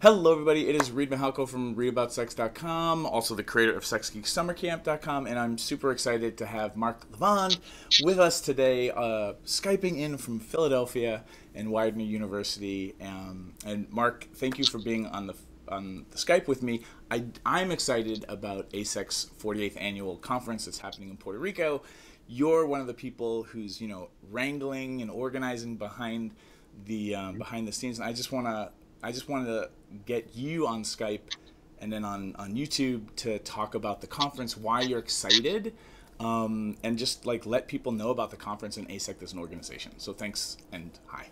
Hello, everybody. It is Reed Mihalko from readaboutsex.com, also the creator of SexGeekSummerCamp.com, and I'm super excited to have Mark Levand with us today, Skyping in from Philadelphia and Widener University. And Mark, thank you for being on the Skype with me. I'm excited about AASECT's 48th annual conference that's happening in Puerto Rico. You're one of the people who's wrangling and organizing behind the scenes, and I just wanted to get you on Skype and then on YouTube to talk about the conference, why you're excited, and just let people know about the conference and AASECT as an organization. So thanks and hi.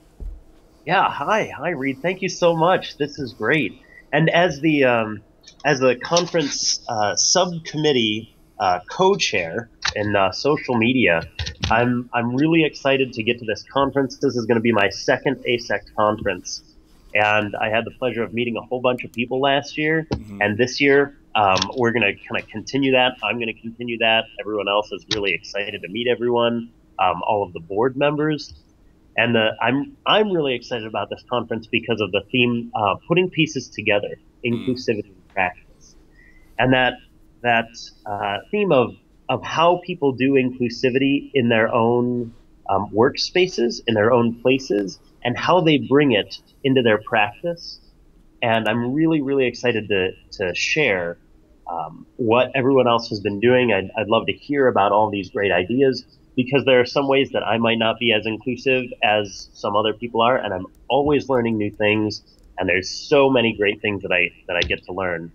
Yeah, hi, Reed. Thank you so much. This is great. And as the conference subcommittee co-chair in social media, I'm really excited to get to this conference. This is going to be my second AASECT conference. And I had the pleasure of meeting a whole bunch of people last year. And this year, we're going to kind of continue that. I'm going to continue that. Everyone else is really excited to meet everyone, all of the board members. And I'm really excited about this conference because of the theme, putting pieces together, inclusivity in practice. And that theme of how people do inclusivity in their own workspaces, in their own places, and how they bring it into their practice. And I'm really, really excited to share what everyone else has been doing. I'd love to hear about all these great ideas, because there are some ways that I might not be as inclusive as some other people are, and I'm always learning new things, and there's so many great things that I get to learn.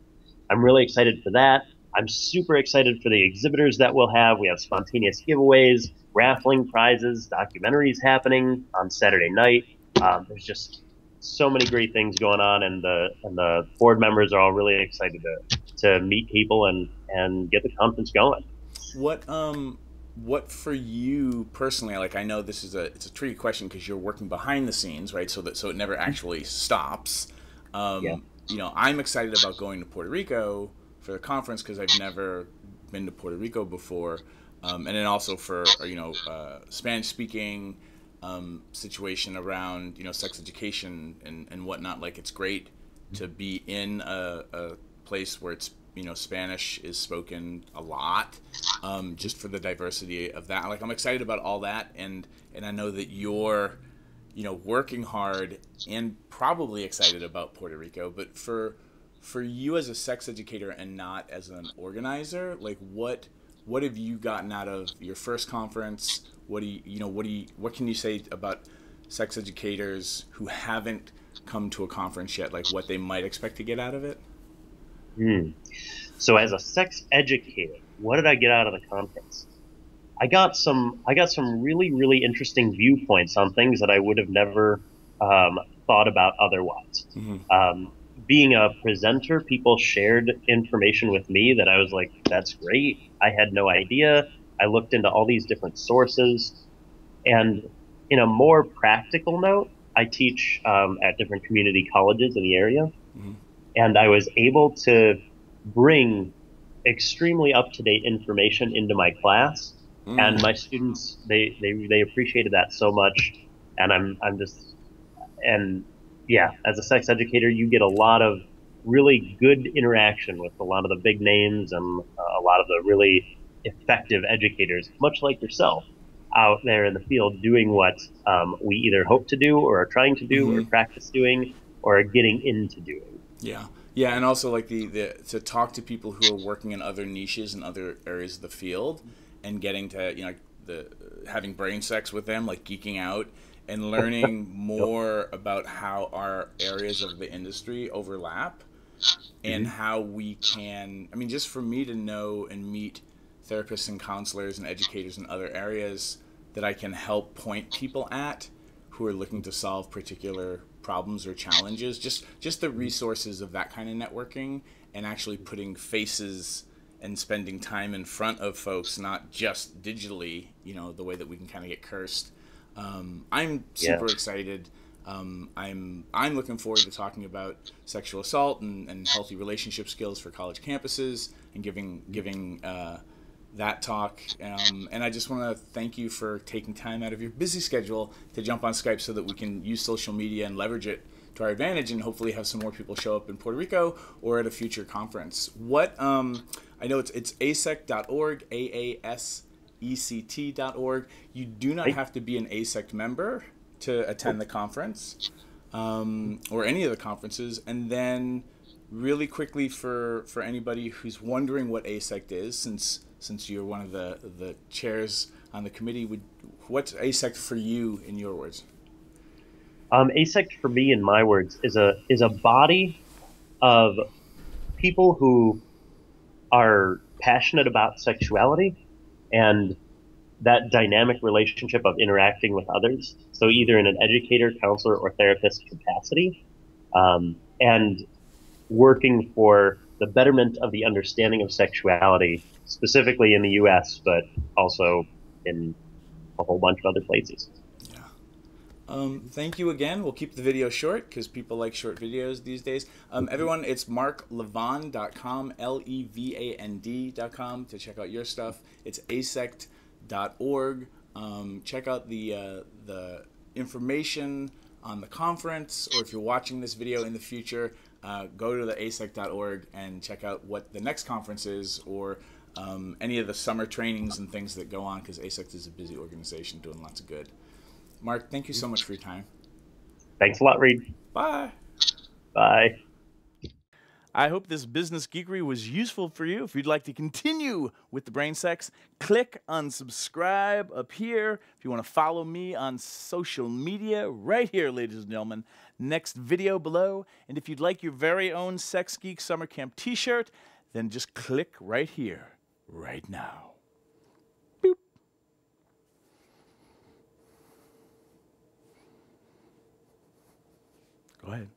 I'm really excited for that. I'm super excited for the exhibitors that we'll have. We have spontaneous giveaways, raffling prizes, documentaries happening on Saturday night. There's just so many great things going on, and the board members are all really excited to meet people and get the conference going. What for you personally? I know it's a tricky question because you're working behind the scenes, right? So it never actually stops. Yeah. I'm excited about going to Puerto Rico for the conference because I've never been to Puerto Rico before, and then also for Spanish speaking situation around sex education and whatnot. It's great to be in a place where it's Spanish is spoken a lot, just for the diversity of that. I'm excited about all that, and I know that you're working hard and probably excited about Puerto Rico. But for you as a sex educator and not as an organizer, what have you gotten out of your first conference? What can you say about sex educators who haven't come to a conference yet, what they might expect to get out of it? So as a sex educator, what did I get out of the conference? I got some really, really interesting viewpoints on things that I would have never thought about otherwise. Being a presenter, people shared information with me that I was like, that's great. I had no idea. I looked into all these different sources. And in a more practical note, I teach at different community colleges in the area. And I was able to bring extremely up-to-date information into my class. And my students, they appreciated that so much. And yeah, as a sex educator, you get a lot of really good interaction with a lot of the big names and a lot of the really effective educators, much like yourself, out there in the field doing what we either hope to do or are trying to do or practice doing or are getting into doing. Yeah, and also to talk to people who are working in other niches and other areas of the field, and getting to having brain sex with them, geeking out and learning more about how our areas of the industry overlap, and how we can, just for me to know and meet therapists and counselors and educators in other areas that I can help point people at who are looking to solve particular problems or challenges, just the resources of that kind of networking, and actually putting faces and spending time in front of folks, not just digitally, the way that we can kind of get cursed. I'm super excited. I'm looking forward to talking about sexual assault and healthy relationship skills for college campuses, and giving that talk. And I just want to thank you for taking time out of your busy schedule to jump on Skype so that we can use social media and leverage it to our advantage and hopefully have some more people show up in Puerto Rico or at a future conference. What I know it's AASECT.org, AASECT.org. You do not have to be an AASECT member to attend the conference or any of the conferences. And then really quickly for anybody who's wondering what AASECT is, since you're one of the chairs on the committee, what's AASECT for you in your words? AASECT for me, in my words, is a body of people who are passionate about sexuality and that dynamic relationship of interacting with others. So either in an educator, counselor, or therapist capacity, and working for the betterment of the understanding of sexuality, specifically in the U.S., but also in a whole bunch of other places. Thank you again. We'll keep the video short because people like short videos these days. Everyone, it's marklevand.com, Levand.com to check out your stuff. It's asect.org. Check out the information on the conference, or if you're watching this video in the future, go to the asect.org and check out what the next conference is, or any of the summer trainings and things that go on, because AASECT is a busy organization doing lots of good. Mark, thank you so much for your time. Thanks a lot, Reed. Bye. Bye. I hope this business geekery was useful for you. If you'd like to continue with the brain sex, click on subscribe up here. If you want to follow me on social media, right here, ladies and gentlemen, next video below. And if you'd like your very own Sex Geek Summer Camp t-shirt, then just click right here, right now. Boop. Go ahead.